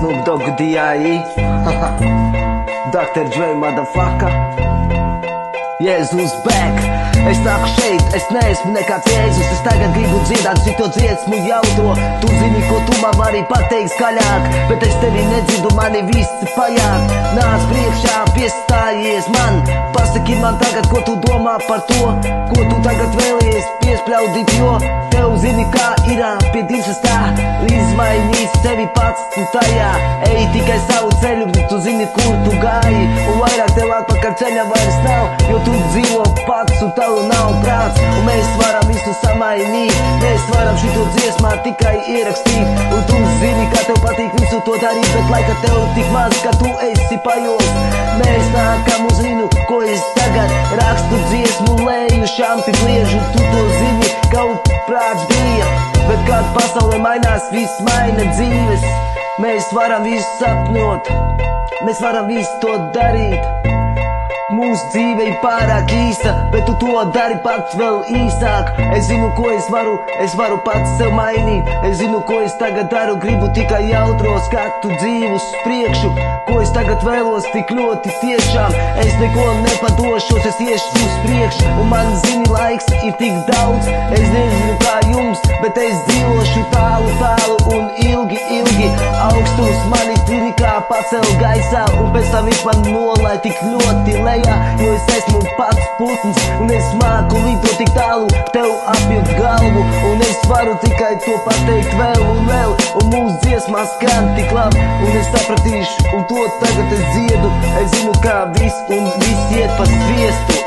Snoop Dogg D.I.E. Dr. Dre motherfucker. Jēzus back. Es nāku šeit, es neesmu nekāds Jēzus. Es tagad gribu dziedāt cito dziesmu jautro. Tu zini, ko tu man vari pateikt skaļāk, bet es tevi nedzirdu, mani visi pajāk. Nāc priekšā, piestājies man, pasaki man tagad, ko tu domā par to, ko tu tagad vēlies piespļaudīt, jo tev zini, kā irā pie divas tā izmainīs tevi pats tu tajā. Ej tikai savu ceļu, tu zini, kur tu gāji, un vairāk tev atpakaļ ceļa vairs nav, jo tu dzīvo pats un tev nav prāts, un mēs varam visu samainīt. Mēs varam šito dziesmā tikai ierakstīt, un tu zini, kā tev patīk visu to darīt, bet laika tev tik maz, ka tu esi pajos. Mēs nākam uz vinu, ko es tagad rakstu dziesmu leju, šampi bliežu, tu to zini, kaut prāts bija, bet kad pasaulē mainās, viss maina dzīves. Mēs varam visu sapņot, mēs varam visu to darīt. Mūsu dzīve ir pārāk īsta, bet tu to dari pats vēl īsāk. Es zinu, ko es varu pats sev mainīt. Es zinu, ko es tagad daru, gribu tikai jautro skatu dzīvu uz priekšu. Ko es tagad vēlos tik ļoti tiešām, es neko nepadošos, es iešu uz priekšu. Un man zini, laiks ir tik daudz, es nezinu kā jums, bet es dzīvošu tālu, tālu un ilgi, ilgi. Augstus mani tiri kā pacel gaisā, un pēc tam viņš man nolai tik ļoti lejā, jo es esmu pats putns, un es māku lidot tik tālu, tev apjūt galvu, un es varu tikai to pateikt vēl un vēl, un mūsu dziesmās skan tik labi, un es sapratīšu, un to tagad es dziedu. Es zinu, kā viss, un viss iet pa sviestu.